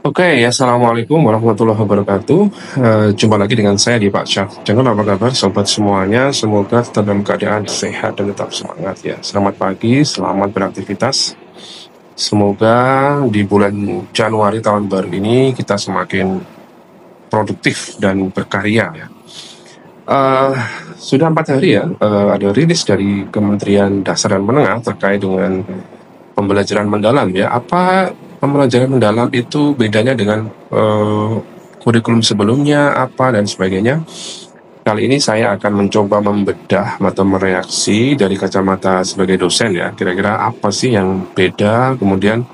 Oke, assalamualaikum warahmatullahi wabarakatuh. Jumpa lagi dengan saya di Pak Syaf. Jangan apa kabar sobat semuanya. Semoga tetap dalam keadaan sehat dan tetap semangat ya. Selamat pagi, selamat beraktivitas. Semoga di bulan Januari tahun baru ini kita semakin produktif dan berkarya ya. Sudah 4 hari ya, ada rilis dari Kementerian Dasar dan Menengah terkait dengan pembelajaran mendalam ya. Apa pembelajaran mendalam itu bedanya dengan kurikulum sebelumnya apa dan sebagainya. Kali ini saya akan mencoba membedah atau mereaksi dari kacamata sebagai dosen ya. Kira-kira apa sih yang beda, kemudian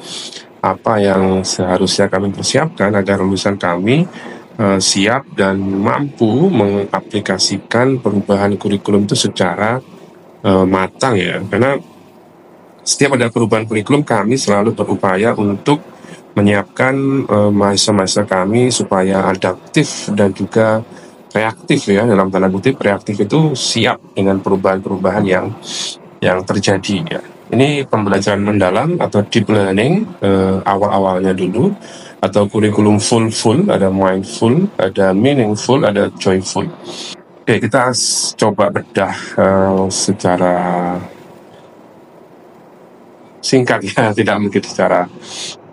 apa yang seharusnya kami persiapkan agar lulusan kami siap dan mampu mengaplikasikan perubahan kurikulum itu secara matang ya. Karena setiap ada perubahan kurikulum, kami selalu berupaya untuk menyiapkan mahasiswa-mahasiswa kami supaya adaptif dan juga reaktif ya, dalam tanda kutip reaktif itu siap dengan perubahan-perubahan yang terjadi ya. Ini pembelajaran mendalam atau deep learning awal-awalnya dulu, atau kurikulum full, ada mindful, ada meaningful, ada joyful. Oke, kita coba bedah secara singkat ya, tidak mungkin secara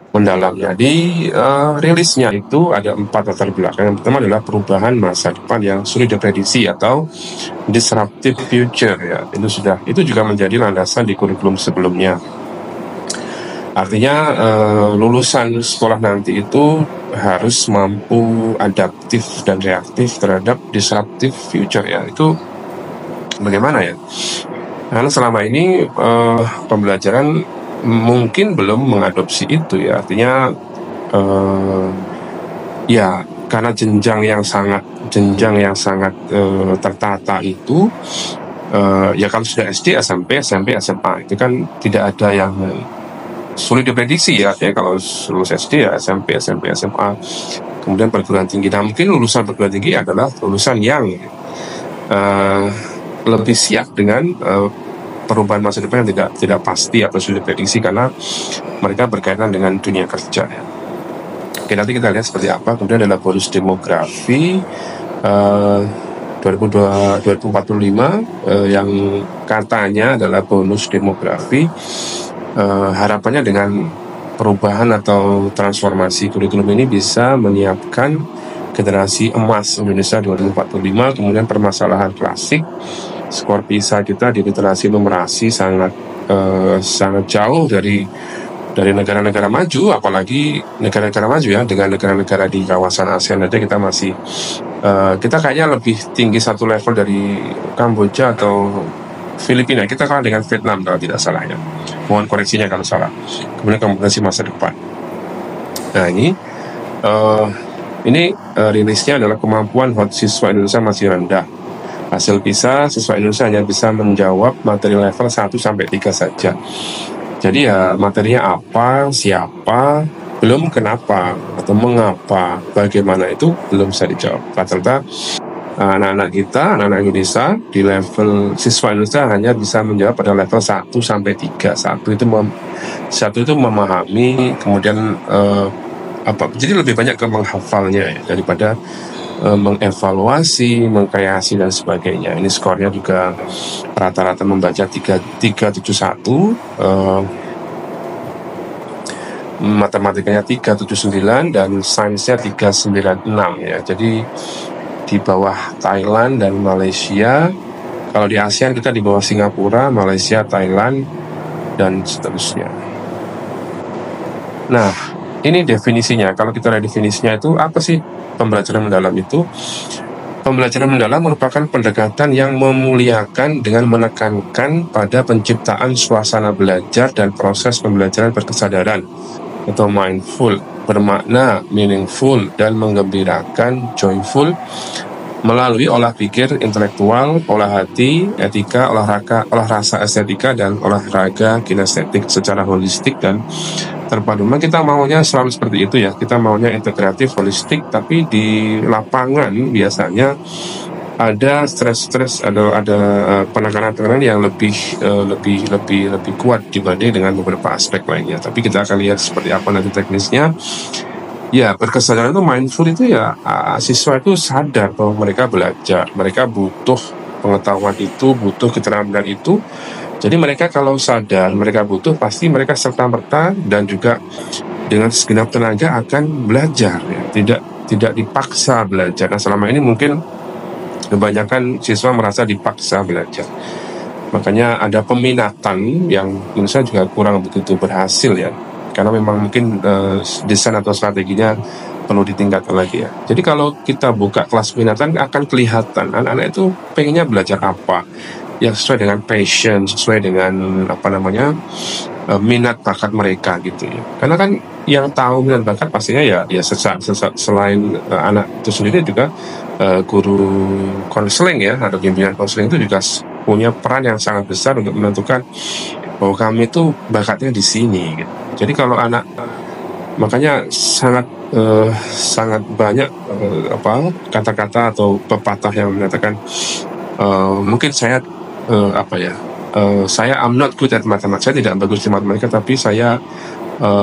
mendalamnya. Di rilisnya itu ada 4 latar belakang. Yang pertama adalah perubahan masa depan yang sulit diprediksi atau disruptive future ya. Itu juga menjadi landasan di kurikulum sebelumnya. Artinya lulusan sekolah nanti itu harus mampu adaptif dan reaktif terhadap disruptive future ya. Itu bagaimana ya? Karena selama ini pembelajaran mungkin belum mengadopsi itu ya. Artinya ya karena jenjang yang sangat tertata itu ya, kalau sudah SD, SMP, SMA itu kan tidak ada yang sulit diprediksi ya. Kalau lulus SD ya SMP, SMA, kemudian perguruan tinggi. Nah, mungkin lulusan perguruan tinggi adalah lulusan yang lebih siap dengan perubahan masa depan yang tidak pasti atau sulit diprediksi karena mereka berkaitan dengan dunia kerja ya. Oke, nanti kita lihat seperti apa. Kemudian adalah bonus demografi 2045 yang katanya adalah bonus demografi. Harapannya dengan perubahan atau transformasi kurikulum ini bisa menyiapkan generasi emas Indonesia 2045. Kemudian permasalahan klasik, skor PISA kita di literasi numerasi sangat jauh dari negara-negara maju, apalagi negara-negara maju ya. Dengan negara-negara di kawasan ASEAN aja kita masih kita kayaknya lebih tinggi satu level dari Kamboja atau Filipina. Kita kalah dengan Vietnam kalau tidak salah ya. Mohon koreksinya kalau salah. Kemudian kompetensi masa depan. Nah, ini rilisnya adalah kemampuan siswa Indonesia masih rendah. Hasil PISA, siswa Indonesia hanya bisa menjawab materi level 1 sampai 3 saja. Jadi ya, materinya apa, siapa, belum kenapa atau mengapa, bagaimana itu belum bisa dijawab. Rata-rata anak-anak kita, anak-anak Indonesia di level siswa Indonesia hanya bisa menjawab pada level 1 sampai 3. Satu itu memahami, kemudian jadi lebih banyak ke menghafalnya ya, daripada mengevaluasi, mengkreasi dan sebagainya. Ini skornya juga rata-rata membaca 371, matematikanya 379 dan sainsnya 396 ya. Jadi di bawah Thailand dan Malaysia. Kalau di ASEAN kita di bawah Singapura, Malaysia, Thailand dan seterusnya. Nah, ini definisinya. Kalau kita lihat definisinya itu apa sih pembelajaran mendalam itu? Pembelajaran mendalam merupakan pendekatan yang memuliakan dengan menekankan pada penciptaan suasana belajar dan proses pembelajaran berkesadaran atau mindful, bermakna meaningful, dan menggembirakan joyful melalui olah pikir intelektual, olah hati, etika, olah rasa estetika, dan olahraga kinestetik secara holistik dan terpadu. Memang kita maunya selalu seperti itu ya. Kita maunya integratif, holistik, tapi di lapangan biasanya ada stres, ada penekanan yang lebih kuat dibanding dengan beberapa aspek lainnya. Tapi kita akan lihat seperti apa nanti teknisnya. Ya, berkesadaran itu mindful itu ya siswa itu sadar bahwa mereka belajar, mereka butuh pengetahuan itu, butuh keterampilan itu. Jadi mereka kalau sadar mereka butuh, pasti mereka serta-merta dan juga dengan segenap tenaga akan belajar ya. Tidak dipaksa belajar. Nah, selama ini mungkin kebanyakan siswa merasa dipaksa belajar. Makanya ada peminatan yang menurut saya juga kurang begitu berhasil ya. Karena memang mungkin desain atau strateginya perlu ditingkatkan lagi ya. Jadi kalau kita buka kelas peminatan akan kelihatan anak-anak itu pengennya belajar apa yang sesuai dengan passion, sesuai dengan minat bakat mereka gitu ya. Karena kan yang tahu minat bakat pastinya ya selain anak itu sendiri juga guru konseling ya atau bimbingan konseling itu juga punya peran yang sangat besar untuk menentukan bahwa kami itu bakatnya di sini gitu. Jadi kalau anak, makanya sangat banyak kata-kata atau pepatah yang mengatakan mungkin saya saya I'm not good at mathematics, saya tidak bagus di matematika, tapi saya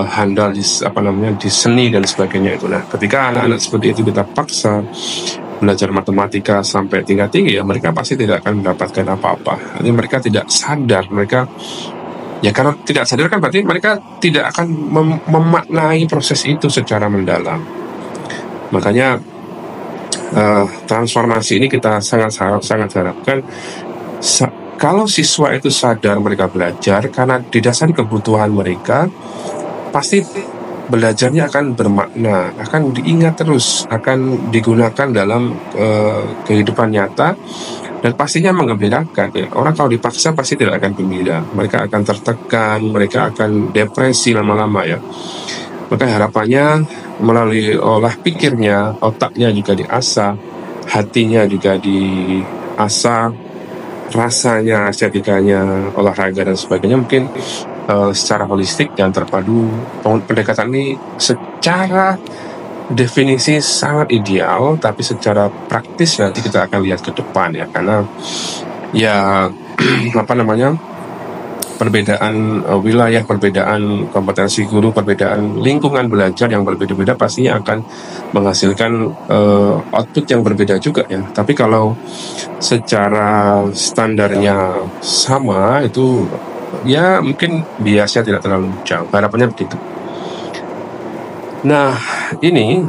handal di seni dan sebagainya itu. Nah, ketika anak-anak seperti itu kita paksa belajar matematika sampai tingkat tinggi ya, mereka pasti tidak akan mendapatkan apa-apa. Jadi mereka tidak sadar, mereka ya karena tidak sadar kan berarti mereka tidak akan memaknai proses itu secara mendalam. Makanya transformasi ini kita sangat harapkan kalau siswa itu sadar mereka belajar karena didasari kebutuhan mereka, pasti belajarnya akan bermakna, akan diingat terus, akan digunakan dalam kehidupan nyata, dan pastinya mengembirakan ya. Orang kalau dipaksa pasti tidak akan gembira, mereka akan tertekan, mereka akan depresi lama-lama ya. Maka harapannya melalui olah pikirnya, otaknya juga diasah, hatinya juga diasah, rasanya, estetikanya, olahraga dan sebagainya, mungkin secara holistik dan terpadu. Pendekatan ini secara definisi sangat ideal, tapi secara praktis nanti kita akan lihat ke depan ya, karena ya perbedaan wilayah, perbedaan kompetensi guru, perbedaan lingkungan belajar yang berbeda-beda pastinya akan menghasilkan output yang berbeda juga ya. Tapi kalau secara standarnya sama itu ya mungkin biasanya tidak terlalu jauh. Harapannya begitu. Nah, ini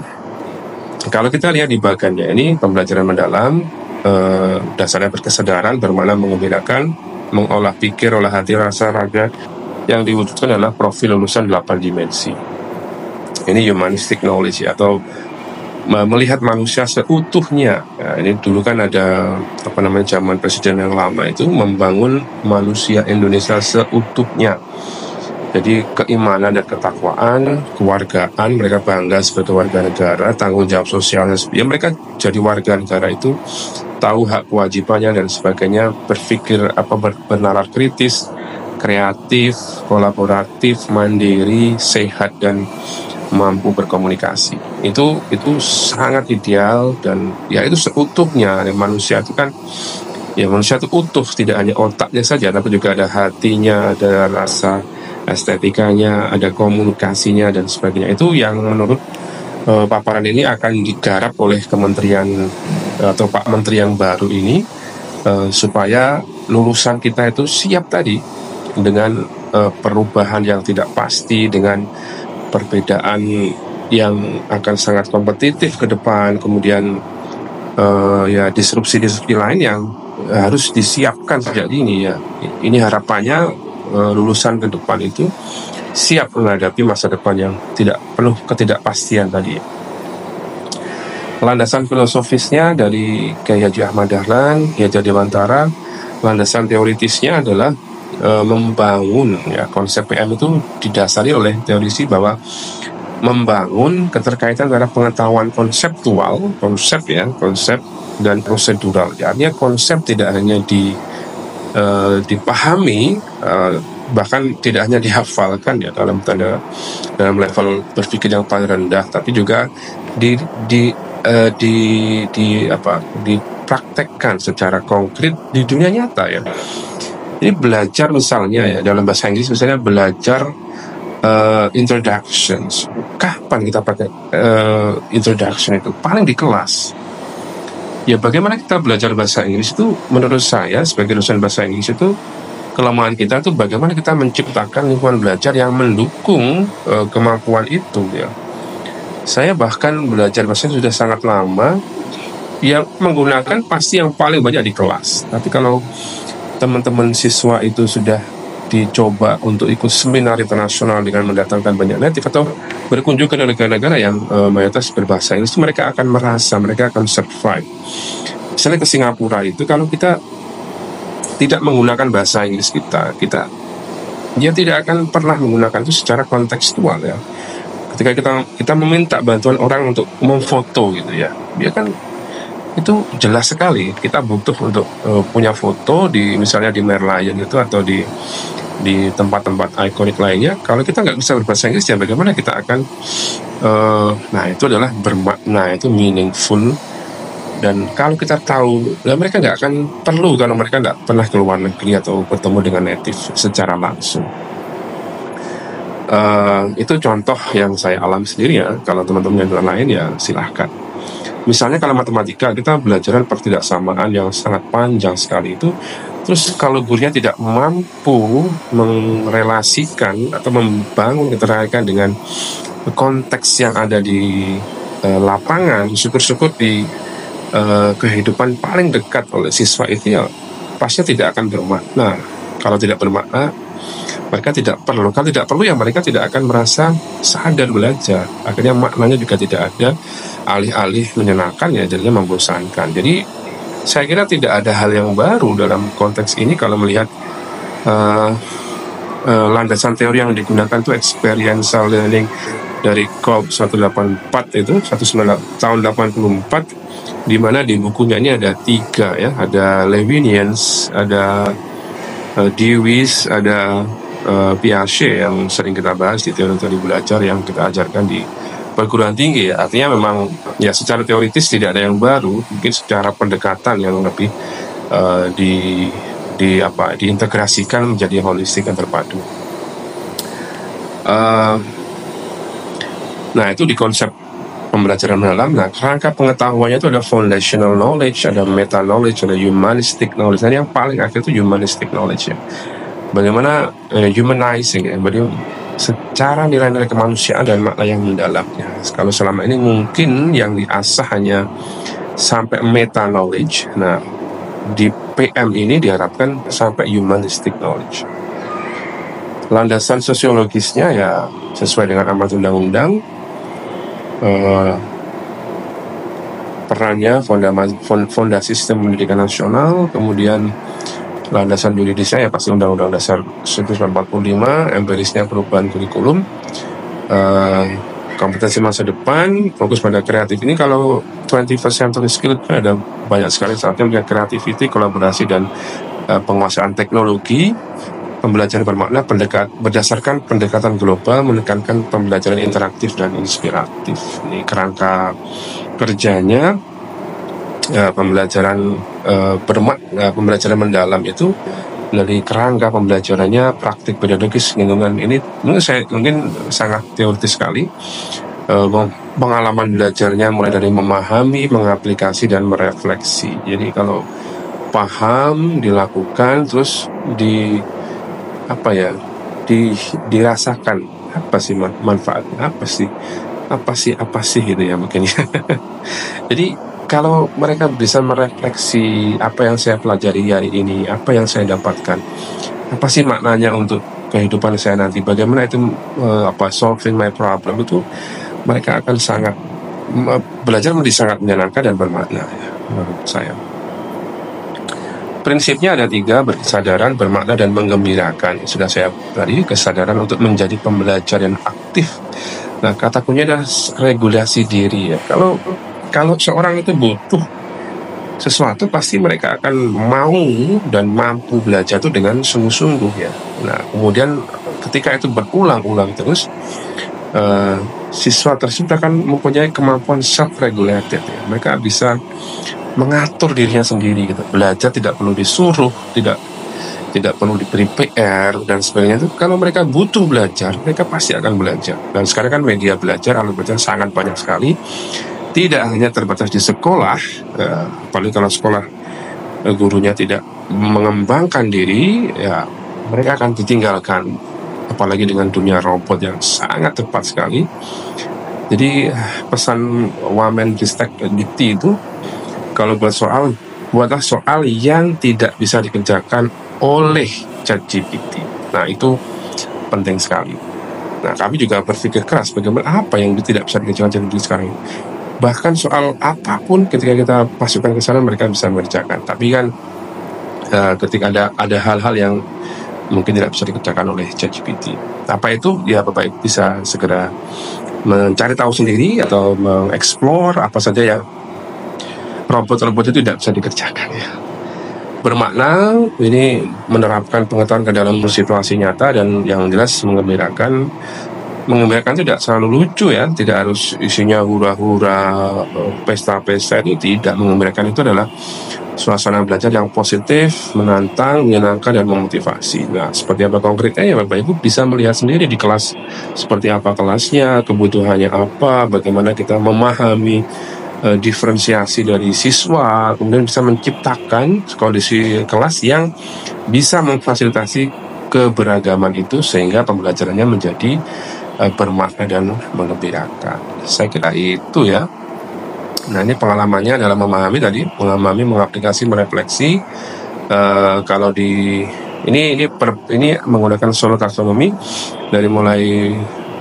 kalau kita lihat di bagiannya ini pembelajaran mendalam, dasarnya berkesadaran, bermakna mengembirakan, mengolah pikir, olah hati, rasa, raga, yang diwujudkan adalah profil lulusan 8 dimensi. Ini humanistic knowledge ya, atau melihat manusia seutuhnya. Nah, ini dulu kan ada zaman presiden yang lama itu membangun manusia Indonesia seutuhnya. Jadi keimanan dan ketakwaan, kewargaan, mereka bangga sebagai warga negara, tanggung jawab sosialnya, ya mereka jadi warga negara itu tahu hak kewajibannya dan sebagainya, berpikir bernalar kritis, kreatif, kolaboratif, mandiri, sehat dan mampu berkomunikasi. Itu sangat ideal dan ya itu seutuhnya. Manusia itu kan manusia itu utuh, tidak hanya otaknya saja tapi juga ada hatinya, ada rasa estetikanya, ada komunikasinya dan sebagainya. Itu yang menurut paparan ini akan digarap oleh kementerian atau Pak Menteri yang baru ini, supaya lulusan kita itu siap tadi dengan perubahan yang tidak pasti, dengan perbedaan yang akan sangat kompetitif ke depan, kemudian disrupsi lain yang harus disiapkan sejak dini ya. Ini harapannya lulusan ke depan itu siap menghadapi masa depan yang tidak penuh ketidakpastian tadi. Landasan filosofisnya dari Kiai Haji Ahmad Dahlan, Kiai Haji Dewantara, landasan teoritisnya adalah membangun ya, konsep PM itu didasari oleh teorisi bahwa membangun keterkaitan antara pengetahuan konseptual, konsep dan prosedural. Ya, artinya konsep tidak hanya dipahami, bahkan tidak hanya dihafalkan ya dalam level berpikir yang paling rendah, tapi juga dipraktekkan secara konkret di dunia nyata ya. Jadi belajar misalnya ya, dalam bahasa Inggris misalnya belajar introductions. Kapan kita pakai introduction itu? Paling di kelas. Ya, bagaimana kita belajar bahasa Inggris itu, menurut saya sebagai dosen bahasa Inggris itu, kelemahan kita itu bagaimana kita menciptakan lingkungan belajar yang mendukung kemampuan itu ya. Saya bahkan belajar bahasa Inggris sudah sangat lama, ya menggunakan pasti yang paling banyak di kelas. Tapi kalau teman-teman siswa itu sudah dicoba untuk ikut seminar internasional dengan mendatangkan banyak native atau berkunjung ke negara-negara yang mayoritas berbahasa Inggris, mereka akan merasa, mereka akan survive. Misalnya ke Singapura itu, kalau kita tidak menggunakan bahasa Inggris kita dia tidak akan pernah menggunakan itu secara kontekstual ya. Ketika kita meminta bantuan orang untuk memfoto gitu ya, dia kan itu jelas sekali kita butuh untuk punya foto di misalnya di Merlion itu atau di tempat-tempat ikonik lainnya. Kalau kita nggak bisa berbahasa Inggris, ya bagaimana kita akan nah itu adalah bermakna, itu meaningful. Dan kalau kita tahu, ya mereka nggak akan perlu kalau mereka nggak pernah ke luar negeri atau bertemu dengan native secara langsung. Itu contoh yang saya alami sendiri ya. Kalau teman-teman yang lain ya silahkan. Misalnya kalau matematika, kita belajar pertidaksamaan yang sangat panjang sekali itu. Terus kalau gurunya tidak mampu merelasikan atau membangun keterkaitan dengan konteks yang ada di lapangan, syukur-syukur di kehidupan paling dekat oleh siswa itu ya pasti tidak akan bermakna. Kalau tidak bermakna, mereka tidak perlu. Kalau tidak perlu, ya mereka tidak akan merasa sadar belajar. Akhirnya maknanya juga tidak ada, alih-alih menyenangkan ya jadinya membosankan. Jadi saya kira tidak ada hal yang baru dalam konteks ini kalau melihat landasan teori yang digunakan itu experiential learning dari Kolb 184 itu tahun 84, di mana di bukunya ini ada 3 ya, ada Lewinians, ada Dewey's, ada Piaget yang sering kita bahas di teori-teori belajar yang kita ajarkan di perguruan tinggi ya. Artinya memang ya secara teoritis tidak ada yang baru, mungkin secara pendekatan yang lebih diintegrasikan menjadi holistik dan terpadu. Nah itu di konsep pembelajaran mendalam. Nah kerangka pengetahuannya itu ada foundational knowledge, ada meta knowledge, ada humanistic knowledge. Dan yang paling akhir itu humanistic knowledge ya. Bagaimana humanizing ya, secara nilai-nilai kemanusiaan dan makna yang mendalamnya. Kalau selama ini mungkin yang diasah hanya sampai meta knowledge, nah di PM ini diharapkan sampai humanistic knowledge. Landasan sosiologisnya ya sesuai dengan amanat undang-undang, perannya fondasi sistem pendidikan nasional, kemudian landasan yuridisnya ya pasti Undang-Undang Dasar 1945, empirisnya perubahan kurikulum, kompetensi masa depan, fokus pada kreatif. Ini kalau 21st century skill ada banyak sekali, saatnya punya creativity, kolaborasi dan penguasaan teknologi, pembelajaran bermakna, berdasarkan pendekatan global, menekankan pembelajaran interaktif dan inspiratif. Ini kerangka kerjanya. Pembelajaran pembelajaran mendalam itu dari kerangka pembelajarannya praktik pedagogis lingkungan ini mungkin sangat teoritis sekali. Pengalaman belajarnya mulai dari memahami, mengaplikasi dan merefleksi. Jadi kalau paham, dilakukan, terus dirasakan apa sih manfaatnya, apa sih gitu ya mungkin ya. Jadi kalau mereka bisa merefleksi apa yang saya pelajari hari ini, apa yang saya dapatkan, apa sih maknanya untuk kehidupan saya nanti, bagaimana itu solving my problem, itu mereka akan belajar menjadi sangat menyenangkan dan bermakna ya, menurut saya. Prinsipnya ada 3, berkesadaran, bermakna, dan menggembirakan. Sudah saya tadi, kesadaran untuk menjadi pembelajar yang aktif. Nah, kata kuncinya adalah regulasi diri ya. Kalau seorang itu butuh sesuatu, pasti mereka akan mau dan mampu belajar itu dengan sungguh-sungguh ya. Nah, kemudian ketika itu berulang-ulang terus, siswa tersebut akan mempunyai kemampuan self-regulated ya. Mereka bisa mengatur dirinya sendiri gitu. Belajar tidak perlu disuruh, tidak perlu diberi PR dan sebagainya. Itu kalau mereka butuh belajar, mereka pasti akan belajar. Dan sekarang kan media belajar, alat belajar sangat banyak sekali. Tidak hanya terbatas di sekolah, apalagi kalau sekolah gurunya tidak mengembangkan diri, ya mereka akan ditinggalkan. Apalagi dengan dunia robot yang sangat cepat sekali. Jadi pesan Wamenristek Dikti itu, kalau buatlah soal yang tidak bisa dikerjakan oleh ChatGPT. Nah, itu penting sekali. Nah, kami juga berpikir keras bagaimana apa yang tidak bisa dikerjakan ChatGPT sekarang ini. Bahkan soal apapun ketika kita masukkan ke sana mereka bisa mengerjakan. Tapi kan ketika ada hal-hal yang mungkin tidak bisa dikerjakan oleh ChatGPT. Apa itu? Ya Bapak Ibu bisa segera mencari tahu sendiri atau mengeksplor apa saja yang robot-robot itu tidak bisa dikerjakan ya. Bermakna ini menerapkan pengetahuan ke dalam situasi nyata dan yang jelas mengembirakan tidak selalu lucu ya, tidak harus isinya hura-hura, pesta-pesta, itu tidak. Mengembirakan itu adalah suasana belajar yang positif, menantang, menyenangkan, dan memotivasi. Nah, seperti apa konkretnya ya Bapak Ibu bisa melihat sendiri di kelas seperti apa kelasnya, kebutuhannya apa, bagaimana kita memahami diferensiasi dari siswa, kemudian bisa menciptakan kondisi kelas yang bisa memfasilitasi keberagaman itu sehingga pembelajarannya menjadi bermakna dan mengembirakan. Saya kira itu ya. Nah, ini pengalamannya dalam memahami tadi, mengaplikasi, merefleksi. Kalau di ini menggunakan solo taksonomi dari mulai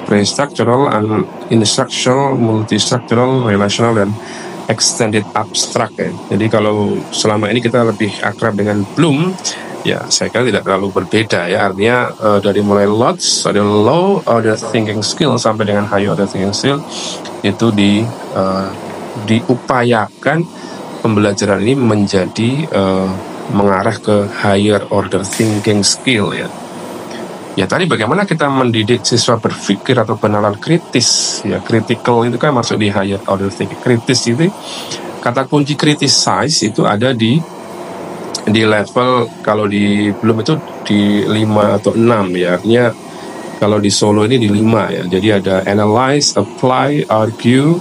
pre-structural, instructional, multi-structural, relational, dan extended abstract ya. Jadi kalau selama ini kita lebih akrab dengan Bloom, ya saya kira tidak terlalu berbeda ya. Artinya dari mulai LOTS, ada low order thinking skill sampai dengan high order thinking skill itu diupayakan pembelajaran ini menjadi mengarah ke higher order thinking skill ya. Ya tadi bagaimana kita mendidik siswa berpikir atau bernalar kritis ya, critical itu kan masuk di higher order thinking. Kritis itu kata kunci criticize itu ada di level, kalau di Bloom itu di 5 atau 6 ya. Artinya kalau di Solo ini di 5 ya. Jadi ada analyze, apply, argue,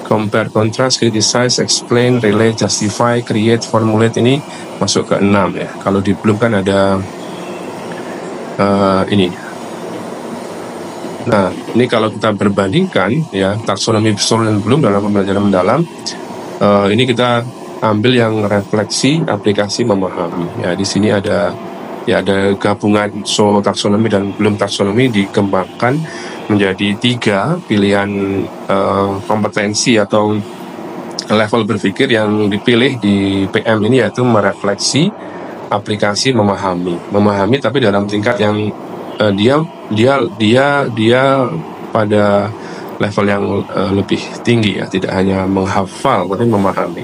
compare, contrast, criticize, explain, relate, justify, create, formulate, ini masuk ke 6 ya. Kalau di Bloom kan ada ini. Nah, ini kalau kita berbandingkan ya taksonomi Solo dan Bloom dalam pembelajaran mendalam, ini kita ambil yang refleksi, aplikasi, memahami. Ya, di sini ada gabungan Solo taksonomi dan Bloom taksonomi dikembangkan menjadi 3 pilihan kompetensi atau level berpikir yang dipilih di PM ini, yaitu merefleksi, aplikasi, memahami tapi dalam tingkat yang dia pada level yang lebih tinggi ya, tidak hanya menghafal tapi memahami.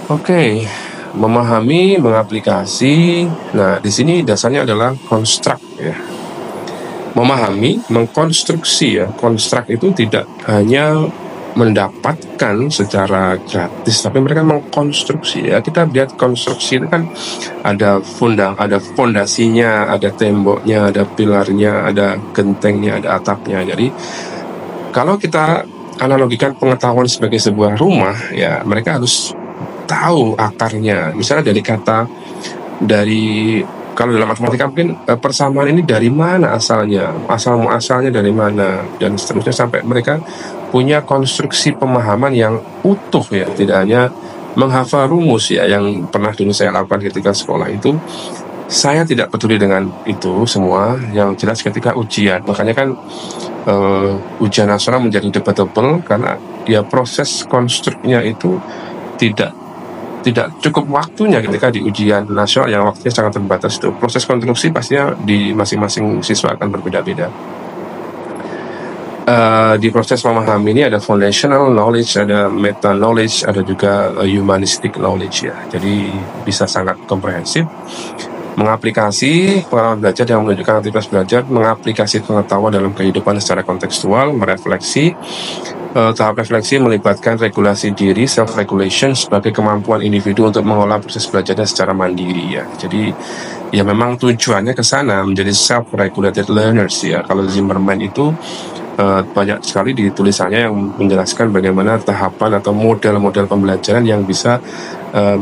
Oke, memahami, mengaplikasi. Nah, di sini dasarnya adalah construct ya. Memahami, mengkonstruksi ya. Construct itu tidak hanya mendapatkan secara gratis, tapi mereka mengkonstruksi ya. Kita lihat konstruksi itu kan ada fondasinya, ada temboknya, ada pilarnya, ada gentengnya, ada atapnya. Jadi kalau kita analogikan pengetahuan sebagai sebuah rumah ya, mereka harus tahu akarnya. Misalnya kalau dalam matematika mungkin persamaan ini dari mana asalnya, asalnya dari mana, dan seterusnya sampai mereka punya konstruksi pemahaman yang utuh ya, tidak hanya menghafal rumus ya, yang pernah dulu saya lakukan ketika sekolah itu. Saya tidak peduli dengan itu semua, yang jelas ketika ujian, makanya kan ujian nasional menjadi debatable karena dia proses konstruknya itu tidak cukup waktunya ketika di ujian nasional yang waktunya sangat terbatas. Itu proses konstruksi pastinya di masing-masing siswa akan berbeda-beda. Di proses memahami ini ada foundational knowledge, ada meta knowledge, ada juga humanistic knowledge ya. Jadi bisa sangat komprehensif. Mengaplikasi pengalaman belajar yang menunjukkan aktivitas belajar, mengaplikasi pengetahuan dalam kehidupan secara kontekstual, merefleksi, Tahap refleksi melibatkan regulasi diri, self-regulation sebagai kemampuan individu untuk mengolah proses belajarnya secara mandiri ya. Jadi ya memang tujuannya ke sana menjadi self-regulated learners ya. Kalau Zimmerman itu banyak sekali di tulisannya yang menjelaskan bagaimana tahapan atau model-model pembelajaran yang bisa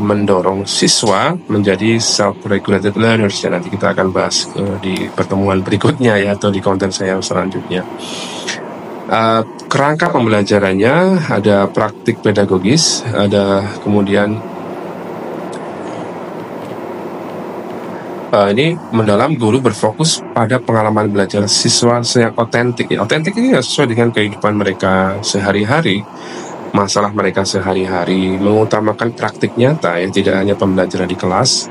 mendorong siswa menjadi self-regulated learners ya. Nanti kita akan bahas di pertemuan berikutnya ya, atau di konten saya selanjutnya. Kerangka pembelajarannya ada praktik pedagogis, ada kemudian ini mendalam guru berfokus pada pengalaman belajar siswa yang otentik. Otentik ini sesuai dengan kehidupan mereka sehari-hari, masalah mereka sehari-hari, mengutamakan praktik nyata ya, tidak hanya pembelajaran di kelas,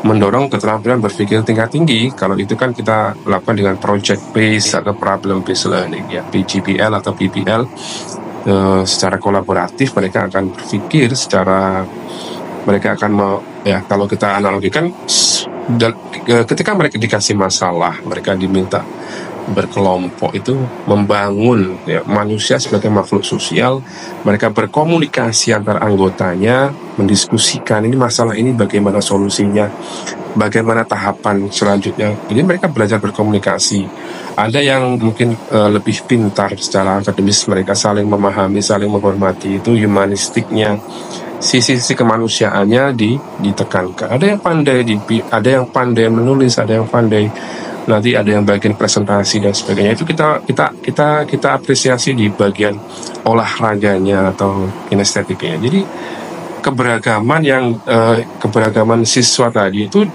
mendorong keterampilan berpikir tingkat tinggi. Kalau itu kan kita lakukan dengan project based atau problem based learning ya, PGPL atau PBL. Secara kolaboratif mereka akan berpikir secara, mereka akan ya kalau kita analogikan, ketika mereka dikasih masalah, mereka diminta berkelompok itu membangun ya, manusia sebagai makhluk sosial. Mereka berkomunikasi antar anggotanya, mendiskusikan ini masalah ini bagaimana solusinya, bagaimana tahapan selanjutnya. Jadi mereka belajar berkomunikasi. Ada yang mungkin lebih pintar secara akademis, mereka saling memahami, saling menghormati, itu humanistiknya, sisi-sisi kemanusiaannya ditekankan. Ada yang pandai menulis, ada yang pandai nanti ada yang bagian presentasi dan sebagainya. Itu kita apresiasi di bagian olahraganya atau kinestetiknya. Jadi keberagaman siswa tadi itu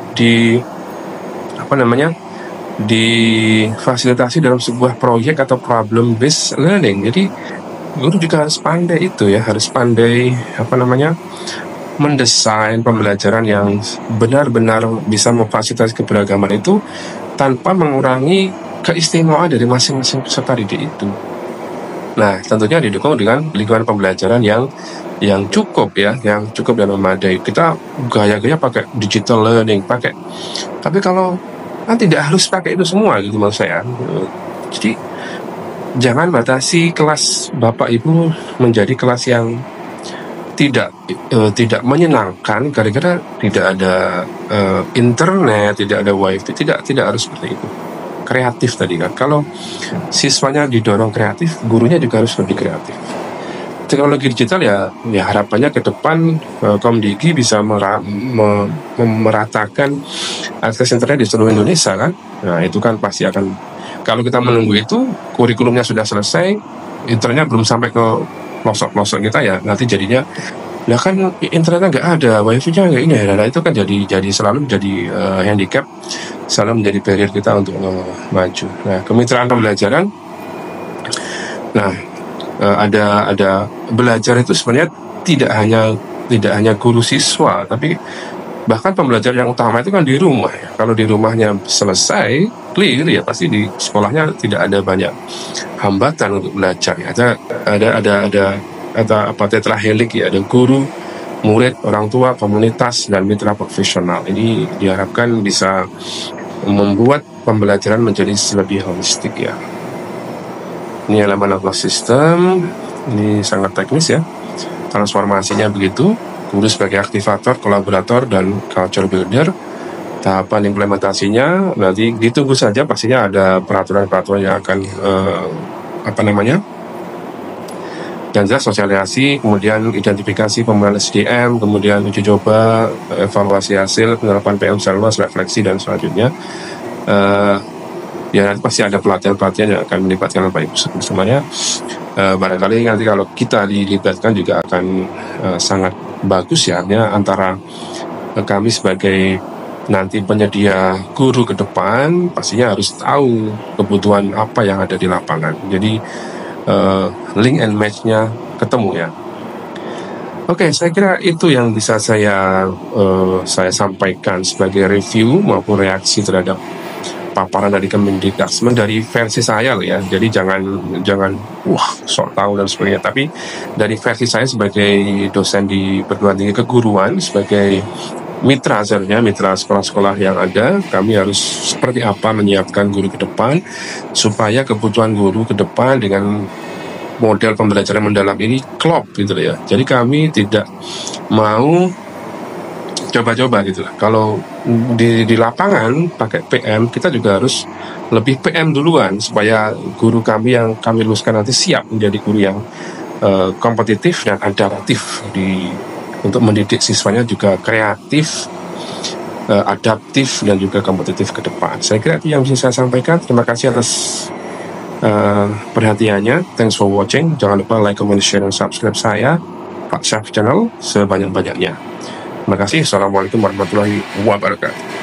difasilitasi dalam sebuah proyek atau problem based learning. Jadi guru juga harus pandai itu ya, harus pandai mendesain pembelajaran yang benar-benar bisa memfasilitasi keberagaman itu tanpa mengurangi keistimewaan dari masing-masing peserta didik itu. Nah, tentunya didukung dengan lingkungan pembelajaran yang cukup ya, yang cukup dan memadai. Kita gaya-gaya pakai digital learning, tapi kalau tidak harus pakai itu semua gitu menurut saya. Jadi jangan batasi kelas Bapak Ibu menjadi kelas yang tidak menyenangkan gara-gara tidak ada internet, tidak ada wifi. Tidak harus seperti itu. Kreatif tadi kan, kalau siswanya didorong kreatif, gurunya juga harus lebih kreatif. Teknologi digital ya harapannya ke depan Komdigi bisa meratakan akses internet di seluruh Indonesia kan. Nah itu kan pasti akan, kalau kita menunggu itu kurikulumnya sudah selesai, internetnya belum sampai ke pelosok-pelosok kita ya, nanti jadinya lah kan internetnya nggak ada, wifi-nya nggak ini ya, nah itu kan jadi selalu menjadi handicap, selalu menjadi barrier kita untuk maju. Nah kemitraan pembelajaran, nah ada belajar itu sebenarnya tidak hanya guru siswa, tapi bahkan pembelajaran yang utama itu kan di rumah ya. Kalau di rumahnya selesai clear ya, pasti di sekolahnya tidak ada banyak hambatan untuk belajar ya. Ada tetrahelik ya, ada guru, murid, orang tua, komunitas, dan mitra profesional. Ini diharapkan bisa membuat pembelajaran menjadi lebih holistik ya. Ini elemen of system, ini sangat teknis ya. Transformasinya begitu, guru sebagai aktivator, kolaborator, dan culture builder. Tahapan implementasinya nanti ditunggu saja, pastinya ada peraturan-peraturan yang akan dan jelas sosialisasi, kemudian identifikasi pembangunan SDM, kemudian uji coba, evaluasi hasil, penerapan PM secara luas, refleksi, dan selanjutnya ya nanti pasti ada pelatihan-pelatihan yang akan melibatkan Bapak Ibu semuanya. Barangkali nanti kalau kita dilibatkan juga akan sangat bagus ya, antara kami sebagai nanti penyedia guru ke depan pastinya harus tahu kebutuhan apa yang ada di lapangan. Jadi link and match-nya ketemu ya. Oke, saya kira itu yang bisa saya sampaikan sebagai review maupun reaksi terhadap paparan dari Kemendikbud dari versi saya loh ya. Jadi jangan sok tahu dan sebagainya, tapi dari versi saya sebagai dosen di perguruan tinggi keguruan, sebagai mitra sekolah-sekolah yang ada, kami harus seperti apa menyiapkan guru ke depan supaya kebutuhan guru ke depan dengan model pembelajaran mendalam ini klop gitu ya. Jadi kami tidak mau coba-coba gitu lah. Kalau di lapangan pakai PM, kita juga harus lebih PM duluan supaya guru kami yang kami luluskan nanti siap menjadi guru yang kompetitif dan adaptif untuk mendidik siswanya juga kreatif, adaptif dan juga kompetitif ke depan. Saya kira itu yang bisa saya sampaikan. Terima kasih atas perhatiannya. Thanks for watching. Jangan lupa like, comment, share, dan subscribe saya, Pak Syaf Channel, sebanyak-banyaknya. Terima kasih. Assalamualaikum warahmatullahi wabarakatuh.